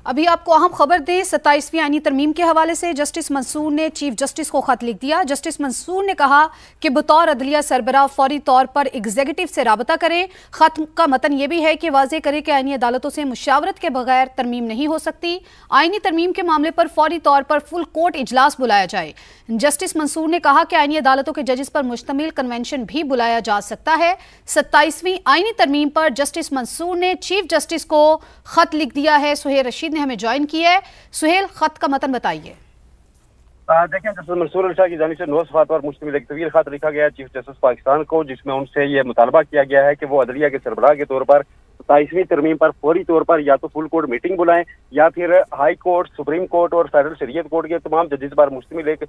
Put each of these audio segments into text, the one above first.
अभी आपको अहम खबर दें, 27वीं आईनी तरमीम के हवाले से जस्टिस मंसूर ने चीफ जस्टिस को खत लिख दिया। जस्टिस मंसूर ने कहा कि बतौर अदलिया सरबराह फौरी तौर पर एग्जीक्यूटिव से राबता करें। खत का मतन यह भी है कि वाज़ेह करे कि आईनी अदालतों से मुशावरत के बगैर तरमीम नहीं हो सकती। आईनी तरमीम के मामले पर फौरी तौर पर फुल कोर्ट इजलास बुलाया जाए। जस्टिस मंसूर ने कहा कि आईनी अदालतों के जजेस पर मुश्तमिल कन्वेंशन भी बुलाया जा सकता है। 27वीं आईनी तरमीम पर जस्टिस मंसूर ने चीफ जस्टिस को खत लिख दिया है। सुहेल रशीद ने हमें ज्वाइन किया है। सुहेल, खत का मतन बताइए। देखें, जस्टिस मंसूर अली शाह की जानिब से 9 सफ़हात पर मुश्तमिल एक तवील खत लिखा गया है चीफ जस्टिस पाकिस्तान को, जिसमें उनसे ये मुतालबा किया गया है कि वो अदलिया के सरबराह के तौर पर 27वीं तरमीम पर फौरी तौर पर या तो फुल कोर्ट मीटिंग बुलाएं या फिर हाई कोर्ट, सुप्रीम कोर्ट और फेडरल शरीयत कोर्ट के तमाम जजेस पर मुश्तमिल एक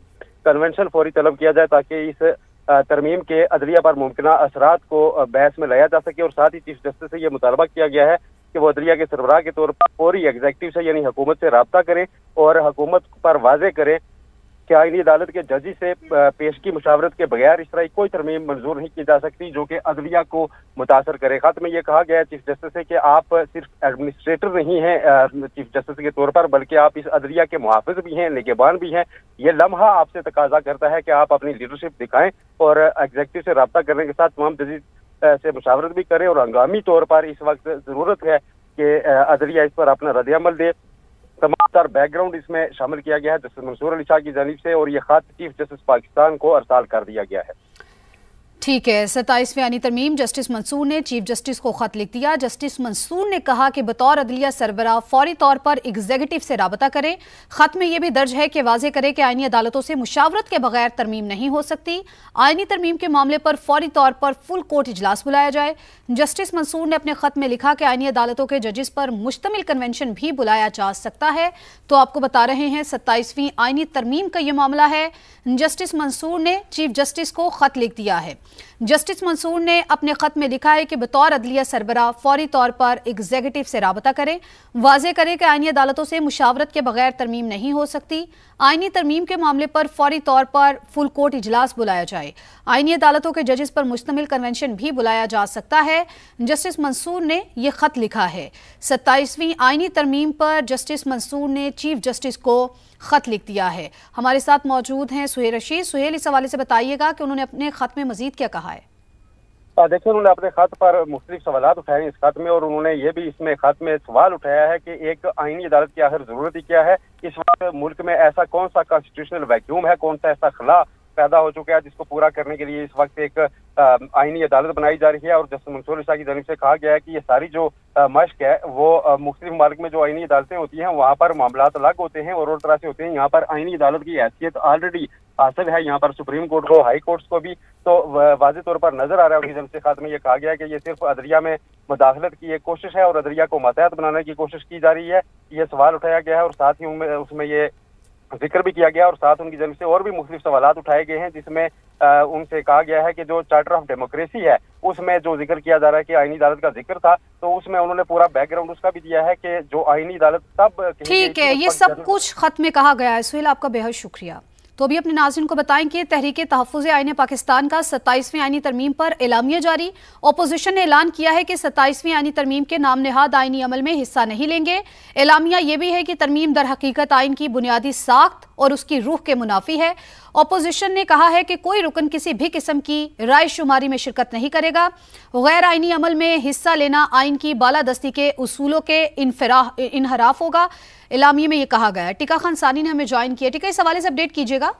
कन्वेंशन फौरी तलब किया जाए, ताकि इस तरमीम के अदलिया पर मुमकिन असरात को बहस में लाया जा सके। और साथ ही चीफ जस्टिस से यह मुतालबा किया गया है कि वो अदलिया के सरबराह के तौर पर फौरी एग्जीक्यूटिव से यानी हुकूमत से राब्ता करें और हुकूमत पर वाज़ेह करें कि आईनी अदालत के जजी से पेशगी मुशावरत के बगैर इस तरह कोई तरमीम मंजूर नहीं की जा सकती जो कि अदलिया को मुतासर करे। खत में यह कहा गया है चीफ जस्टिस से कि आप सिर्फ एडमिनिस्ट्रेटर नहीं हैं चीफ जस्टिस के तौर पर, बल्कि आप इस अदलिया के मुहाफिज भी हैं, निगहबान भी हैं। ये लम्हा आपसे तकाजा करता है कि आप अपनी लीडरशिप दिखाएं और एग्जीक्यूटिव से रब्ता करने के साथ तमाम जजेस से मुशावरत भी करें। और हंगामी तौर पर इस वक्त जरूरत है कि अदलिया इस पर अपना रद्द-ए-अमल दे। तमाम तर बैकग्राउंड इसमें शामिल किया गया है जस्टिस मंसूर अली शाह की जानिब से, और ये खत चीफ जस्टिस पाकिस्तान को अरसाल कर दिया गया है। ठीक है, 27वीं आईनी तरमीम जस्टिस मंसूर ने चीफ जस्टिस को खत लिख दिया। जस्टिस मंसूर ने कहा कि बतौर अदलिया सरबराह फौरी तौर पर एग्जीक्यूटिव से राबता करें। खत में यह भी दर्ज है कि वाज़ेह करे कि आईनी अदालतों से मुशावरत के बगैर तरमीम नहीं हो सकती। आईनी तरमीम के मामले पर फौरी तौर पर फुल कोर्ट इजलास बुलाया जाए। जस्टिस मंसूर ने अपने खत में लिखा कि आईनी अदालतों के जजेस पर मुश्तमिल कन्वेंशन भी बुलाया जा सकता है। तो आपको बता रहे हैं 27वीं आईनी तरमीम का यह मामला है। जस्टिस मंसूर ने चीफ जस्टिस को खत लिख दिया है। जस्टिस मंसूर ने अपने खत में लिखा है कि बतौर अदलिया सरबराह फौरी तौर पर एग्जीक्यूटिव से राबता करें, वाज़ेह करें कि आईनी अदालतों से मुशावरत के बगैर तरमीम नहीं हो सकती। आईनी तरमीम के मामले पर फौरी तौर पर फुल कोर्ट इजलास बुलाया जाए। आईनी अदालतों के जजेस पर मुश्तमिल कन्वेंशन भी बुलाया जा सकता है। जस्टिस मंसूर ने यह खत लिखा है। 27वीं आईनी तरमीम पर जस्टिस मंसूर ने चीफ जस्टिस को खत लिख दिया है। हमारे साथ मौजूद हैं सुहेल रशीद। सुहेल, इस हवाले से बताइएगा कि उन्होंने अपने खत में मजीद क्या कहा है। देखिए, उन्होंने अपने खत पर मुख्तलिफ सवालात उठाए हैं इस खत में, और उन्होंने ये भी इसमें खत में सवाल उठाया है कि एक आईनी अदालत की आखिर जरूरत ही क्या है। इस वक्त मुल्क में ऐसा कौन सा कॉन्स्टिट्यूशनल वैक्यूम है, कौन सा ऐसा खला पैदा हो चुका है जिसको पूरा करने के लिए इस वक्त एक आईनी अदालत बनाई जा रही है। और जस्टिस मंसूर अली शाह की जानिब से कहा गया है कि ये सारी जो मश्क है वो मुख्तलिफ ममालिक में जो आईनी अदालतें होती हैं वहाँ पर मामलात अलग होते हैं और तरह से होते हैं। यहाँ पर आईनी अदालत की हैसियत ऑलरेडी हासिल है, यहाँ पर सुप्रीम कोर्ट को, हाई कोर्ट्स को भी, तो वाज़ेह तौर पर नजर आ रहा है। उनकी जानिब से खत में ये कहा गया है कि ये सिर्फ अदलिया में मुदाखलत की एक कोशिश है और अदलिया को मातहत बनाने की कोशिश की जा रही है। ये सवाल उठाया गया है और साथ ही उसमें ये जिक्र भी किया गया और साथ उनकी जानिब से और भी मुख्तलिफ सवालात उठाए गए हैं, जिसमें उनसे कहा गया है कि जो चार्टर ऑफ डेमोक्रेसी है उसमें जो जिक्र किया जा रहा है कि आईनी अदालत का जिक्र था, तो उसमें उन्होंने पूरा बैकग्राउंड उसका भी दिया है कि जो आईनी अदालत तब ठीक है, ये सब कुछ खत में कहा गया है। सुहेल, आपका बेहद शुक्रिया। तो अभी अपने नाज़रीन को बताएं कि तहरीके तहफ़्फ़ुज़ आईन पाकिस्तान का 27वीं आईनी तरमीम पर एलामिया जारी। अपोजिशन ने ऐलान किया है कि 27वीं आईनी तरमीम के नाम नहाद आईनी अमल में हिस्सा नहीं लेंगे। एलामिया यह भी है कि तरमीम दर हकीकत आइन की बुनियादी साख्त और उसकी रूह के मुनाफी है। अपोजिशन ने कहा है कि कोई रुकन किसी भी किस्म की राय शुमारी में शिरकत नहीं करेगा। गैर आइनी अमल में हिस्सा लेना आइन की बालादस्ती के उसूलों के इनहराफ होगा। एलामिया में यह कहा गया है। टिका खान सानी ने हमें ज्वाइन किया। टिका, इस हवाले से अपडेट कीजिएगा।